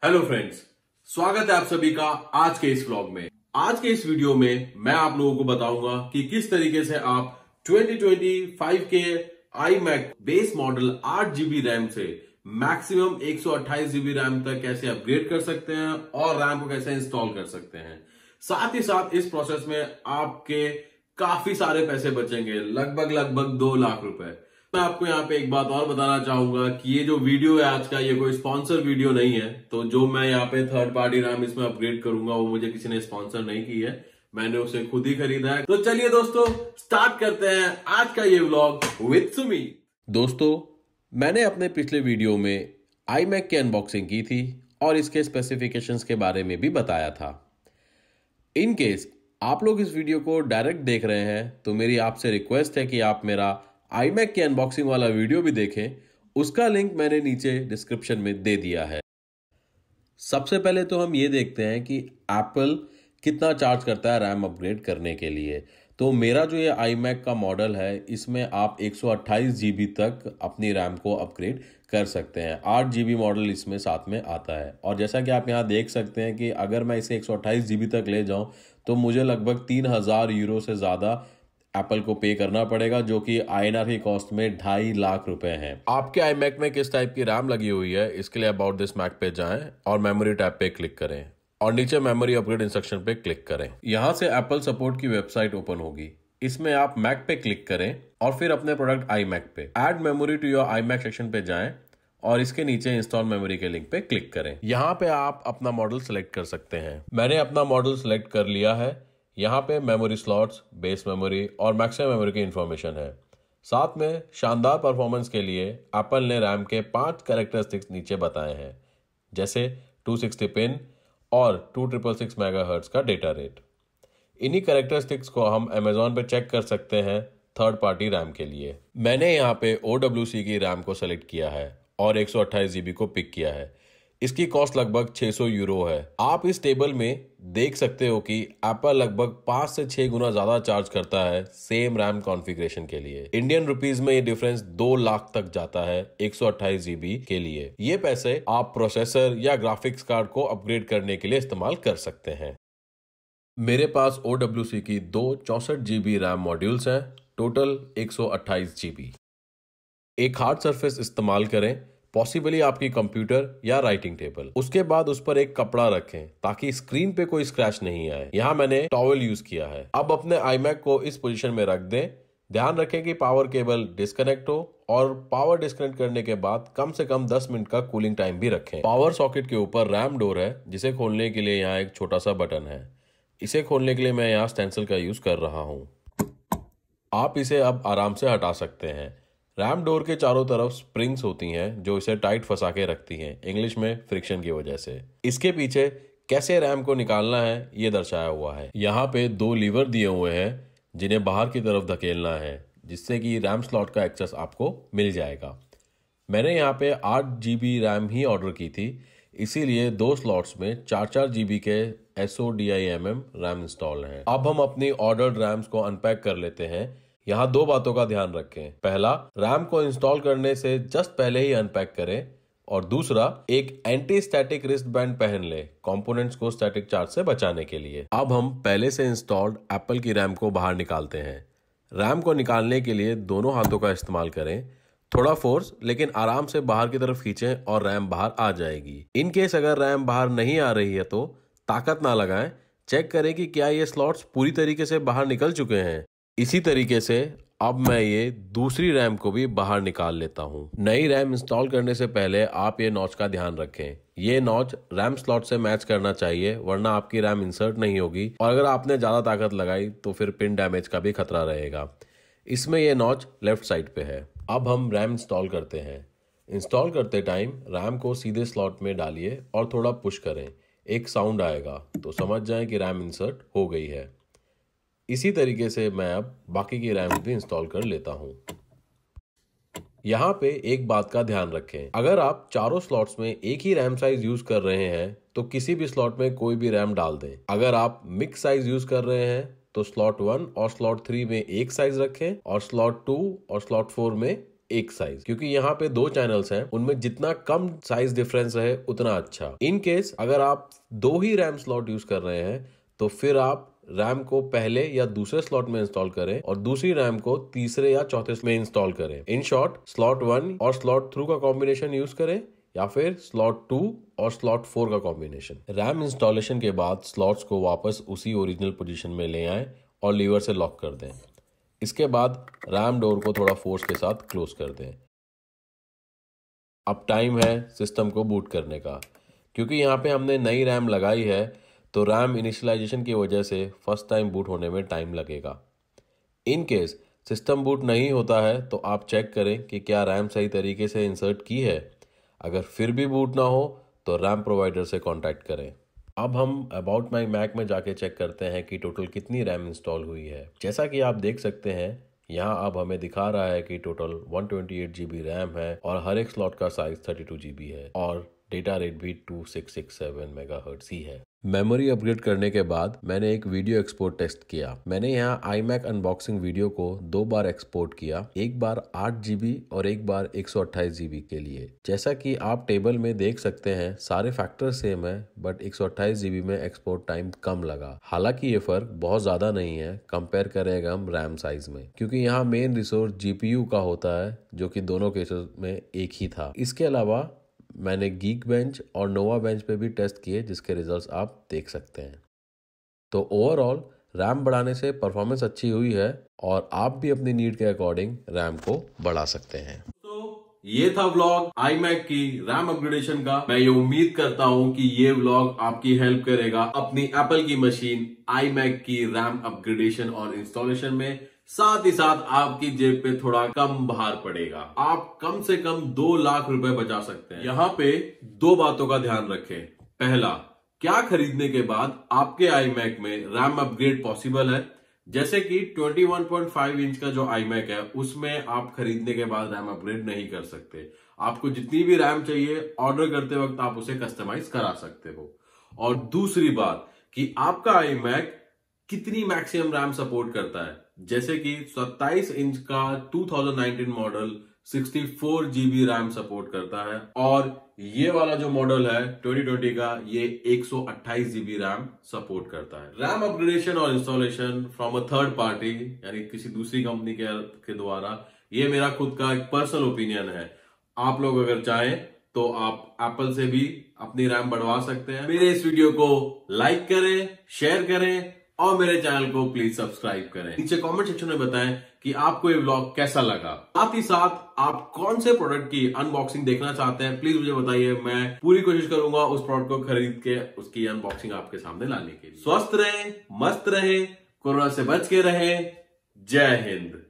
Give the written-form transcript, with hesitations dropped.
Hello friends, स्वागत है आप सभी का आज के इस व्लॉग में। आज के इस वीडियो में मैं आप लोगों को बताऊंगा कि किस तरीके से आप 2025 के iMac base model 8 GB RAM से मैक्सिमम 128 GB रैम तक कैसे अपग्रेड कर सकते हैं और रैम को कैसे इंस्टॉल कर सकते हैं। साथ ही साथ इस प्रोसेस में आपके काफी सारे पैसे बचेंगे, लगभग 2 लाख रुपए। मैं आपको यहाँ पे एक बात और बताना चाहूंगा कि ये जो वीडियो है आज का, ये कोई स्पॉन्सर वीडियो नहीं है। तो जो मैं यहाँ पे थर्ड पार्टी रैम इसमें अपग्रेड करूंगा वो मुझे किसी ने स्पॉन्सर नहीं की है, मैंने उसे खुद ही खरीदा है। तो चलिए दोस्तों, स्टार्ट करते हैं आज का ये व्लॉग विद सुमीत। दोस्तों, मैंने अपने पिछले वीडियो में iMac की अनबॉक्सिंग की थी और इसके स्पेसिफिकेशंस के बारे में भी बताया था। इन केस आप लोग इस वीडियो को डायरेक्ट देख रहे हैं तो मेरी आपसे रिक्वेस्ट है कि आप मेरा iMac की अनबॉक्सिंग वाला वीडियो भी देखें, उसका लिंक मैंने नीचे डिस्क्रिप्शन में दे दिया है। सबसे पहले तो हम ये देखते हैं कि एप्पल कितना चार्ज करता है रैम अपग्रेड करने के लिए। तो मेरा जो ये iMac का मॉडल है, इसमें आप 128 GB तक अपनी रैम को अपग्रेड कर सकते हैं। 8 GB मॉडल इसमें साथ में आता है और जैसा कि आप यहाँ देख सकते हैं कि अगर मैं इसे 128 GB तक ले जाऊं तो मुझे लगभग 3000 यूरो से ज़्यादा एप्पल को पे करना पड़ेगा, जो कि INR की कॉस्ट में 2.5 लाख रुपए हैं। आपके iMac में किस टाइप की रैम लगी हुई है, इसके लिए अबाउट दिस मैक पे जाएं और मेमोरी टैब पे क्लिक करें और नीचे मेमोरी अपग्रेड इंस्ट्रक्शन पे क्लिक करें। यहां से एप्पल सपोर्ट की वेबसाइट ओपन होगी। इसमें आप मैक पे क्लिक करें और फिर अपने प्रोडक्ट iMac पे add memory to your iMac section पे जाएं और इसके नीचे इंस्टॉल मेमोरी के लिंक पे क्लिक करें। यहाँ पे आप अपना मॉडल सेलेक्ट कर सकते हैं। मैंने अपना मॉडल सेलेक्ट कर लिया है। यहाँ पे मेमोरी स्लॉट्स, बेस मेमोरी और मैक्सिमम मेमोरी की इंफॉर्मेशन है। साथ में शानदार परफॉर्मेंस के लिए एप्पल ने रैम के 5 कैरेक्टरिस्टिक्स नीचे बताए हैं, जैसे 260 पिन और 2666 मेगाहर्ट्ज का डेटा रेट। इन्हीं कैरेक्टरिस्टिक्स को हम अमेजॉन पे चेक कर सकते हैं थर्ड पार्टी रैम के लिए। मैंने यहाँ पे OWC की रैम को सेलेक्ट किया है और 128 GB को पिक किया है। इसकी कॉस्ट लगभग 600 यूरो है। आप इस टेबल में देख सकते हो कि एप्पल लगभग 5 से 6 गुना ज्यादा चार्ज करता है सेम रैम कॉन्फ़िगरेशन के लिए। इंडियन रुपीस में ये डिफरेंस 2 लाख तक जाता है 128 GB के लिए। ये पैसे आप प्रोसेसर या ग्राफिक्स कार्ड को अपग्रेड करने के लिए इस्तेमाल कर सकते हैं। मेरे पास OWC की 2 64 GB रैम मॉड्यूल्स हैं, टोटल 128 GB। एक हार्ड सरफेस इस्तेमाल करें, पॉसिबली आपकी कंप्यूटर या राइटिंग टेबल। उसके बाद उस पर एक कपड़ा रखें ताकि स्क्रीन पे कोई स्क्रैच नहीं आए। यहाँ मैंने टॉवल यूज किया है। अब अपने iMac को इस पोजीशन में रख दें। ध्यान रखें कि पावर केबल डिस्कनेक्ट हो और पावर डिस्कनेक्ट करने के बाद कम से कम 10 मिनट का कूलिंग टाइम भी रखें। पावर सॉकेट के ऊपर रैम डोर है, जिसे खोलने के लिए यहाँ एक छोटा सा बटन है। इसे खोलने के लिए मैं यहाँ स्टेंसिल का यूज कर रहा हूँ। आप इसे अब आराम से हटा सकते हैं। रैम डोर के चारों तरफ स्प्रिंग्स होती हैं जो इसे टाइट फंसा के रखती हैं, इंग्लिश में फ्रिक्शन की वजह से। इसके पीछे कैसे रैम को निकालना है ये दर्शाया हुआ है। यहाँ पे 2 लीवर दिए हुए हैं जिन्हें बाहर की तरफ धकेलना है, जिससे कि रैम स्लॉट का एक्सेस आपको मिल जाएगा। मैंने यहाँ पे 8 GB रैम ही ऑर्डर की थी, इसीलिए 2 स्लॉट्स में 4-4 GB के SODIMM रैम इंस्टॉल हैं। अब हम अपनी ऑर्डर्ड रैम्स को अनपैक कर लेते हैं। यहाँ 2 बातों का ध्यान रखें। पहला, रैम को इंस्टॉल करने से जस्ट पहले ही अनपैक करें और दूसरा, एक एंटी स्टैटिक रिस्ट बैंड पहन लें कंपोनेंट्स को स्टैटिक चार्ज से बचाने के लिए। अब हम पहले से इंस्टॉल्ड एप्पल की रैम को बाहर निकालते हैं। रैम को निकालने के लिए दोनों हाथों का इस्तेमाल करें। थोड़ा फोर्स लेकिन आराम से बाहर की तरफ खींचें और रैम बाहर आ जाएगी। इन केस अगर रैम बाहर नहीं आ रही है तो ताकत ना लगाएं, चेक करें कि क्या ये स्लॉट्स पूरी तरीके से बाहर निकल चुके हैं। इसी तरीके से अब मैं ये दूसरी रैम को भी बाहर निकाल लेता हूँ। नई रैम इंस्टॉल करने से पहले आप ये नॉच का ध्यान रखें। ये नॉच रैम स्लॉट से मैच करना चाहिए, वरना आपकी रैम इंसर्ट नहीं होगी और अगर आपने ज़्यादा ताकत लगाई तो फिर पिन डैमेज का भी खतरा रहेगा। इसमें ये नॉच लेफ्ट साइड पे है। अब हम रैम इंस्टॉल करते हैं। इंस्टॉल करते टाइम रैम को सीधे स्लॉट में डालिए और थोड़ा पुश करें। एक साउंड आएगा तो समझ जाएं कि रैम इंसर्ट हो गई है। इसी तरीके से मैं अब बाकी की रैम भी इंस्टॉल कर लेता हूं। यहाँ पे एक बात का ध्यान रखें, अगर आप चारों स्लॉट्स में एक ही रैम साइज यूज कर रहे हैं तो किसी भी स्लॉट में कोई भी रैम डाल दें। अगर आप मिक्स साइज यूज कर रहे हैं तो स्लॉट 1 और स्लॉट 3 में एक साइज रखें और स्लॉट 2 और स्लॉट 4 में एक साइज, क्योंकि यहाँ पे 2 चैनल्स हैं, उनमें जितना कम साइज डिफरेंस रहे उतना अच्छा। इन केस अगर आप 2 ही रैम स्लॉट यूज कर रहे हैं तो फिर आप रैम को पहले या दूसरे स्लॉट में इंस्टॉल करें और दूसरी रैम को तीसरे या चौथे में इंस्टॉल करें। इन शॉर्ट, स्लॉट 1 और स्लॉट 3 का कॉम्बिनेशन यूज करें या फिर स्लॉट 2 और स्लॉट 4 का कॉम्बिनेशन। रैम इंस्टॉलेशन के बाद स्लॉट्स को वापस उसी ओरिजिनल पोजीशन में ले आएं और लीवर से लॉक कर दें। इसके बाद रैम डोर को थोड़ा फोर्स के साथ क्लोज कर दें। अब टाइम है सिस्टम को बूट करने का। क्योंकि यहाँ पे हमने नई रैम लगाई है तो रैम इनिशियलाइजेशन की वजह से फर्स्ट टाइम बूट होने में टाइम लगेगा। इन केस सिस्टम बूट नहीं होता है तो आप चेक करें कि क्या रैम सही तरीके से इंसर्ट की है। अगर फिर भी बूट ना हो तो रैम प्रोवाइडर से कांटेक्ट करें। अब हम अबाउट माई मैक में जाके चेक करते हैं कि टोटल कितनी रैम इंस्टॉल हुई है। जैसा कि आप देख सकते हैं यहाँ अब हमें दिखा रहा है कि टोटल 128 GB रैम है और हर एक स्लॉट का साइज 32 GB है और डेटा रेट भी 2667 मेगाहर्ट्ज ही है। मेमोरी अपग्रेड करने के बाद मैंने एक वीडियो एक्सपोर्ट टेस्ट किया। मैंने यहाँ iMac अनबॉक्सिंग वीडियो को 2 बार एक्सपोर्ट किया, एक बार 8 GB और एक बार 128 GB के लिए। जैसा कि आप टेबल में देख सकते हैं सारे फैक्टर सेम है, बट 128 GB में एक्सपोर्ट टाइम कम लगा। हालांकि ये फर्क बहुत ज्यादा नहीं है कंपेयर करें हम रैम साइज में, क्योंकि यहाँ मेन रिसोर्स GPU का होता है जो कि दोनों केसेस में एक ही था। इसके अलावा मैंने गीक बेंच और नोवा बेंच पे भी टेस्ट किए जिसके रिजल्ट्स आप देख सकते हैं। तो ओवरऑल रैम बढ़ाने से परफॉर्मेंस अच्छी हुई है और आप भी अपनी नीड के अकॉर्डिंग रैम को बढ़ा सकते हैं। तो ये था व्लॉग iMac की रैम अपग्रेडेशन का। मैं ये उम्मीद करता हूं कि ये व्लॉग आपकी हेल्प करेगा अपनी एप्पल की मशीन iMac की रैम अपग्रेडेशन और इंस्टॉलेशन में। साथ ही साथ आपकी जेब पे थोड़ा कम भार पड़ेगा। आप कम से कम 2 लाख रुपए बचा सकते हैं। यहाँ पे 2 बातों का ध्यान रखें। पहला, क्या खरीदने के बाद आपके iMac में रैम अपग्रेड पॉसिबल है? जैसे कि 21.5 इंच का जो iMac है उसमें आप खरीदने के बाद रैम अपग्रेड नहीं कर सकते। आपको जितनी भी रैम चाहिए ऑर्डर करते वक्त आप उसे कस्टमाइज करा सकते हो। और दूसरी बात कि आपका iMac कितनी मैक्सिमम रैम सपोर्ट करता है। जैसे कि 27 इंच का 2019 मॉडल 64 GB रैम सपोर्ट करता है और ये वाला जो मॉडल है 2020 का ये 128 GB रैम सपोर्ट करता है। रैम अपग्रेडेशन और installation from a third party यानी किसी दूसरी कंपनी के द्वारा, ये मेरा खुद का एक पर्सनल ओपिनियन है। आप लोग अगर चाहें तो आप एप्पल से भी अपनी रैम बढ़वा सकते हैं। मेरे इस वीडियो को लाइक करें, शेयर करें और मेरे चैनल को प्लीज सब्सक्राइब करें। नीचे कमेंट सेक्शन में बताएं कि आपको ये व्लॉग कैसा लगा। साथ ही साथ आप कौन से प्रोडक्ट की अनबॉक्सिंग देखना चाहते हैं प्लीज मुझे बताइए। मैं पूरी कोशिश करूंगा उस प्रोडक्ट को खरीद के उसकी अनबॉक्सिंग आपके सामने लाने के लिए। स्वस्थ रहें, मस्त रहें, कोरोना से बच के रहें। जय हिंद।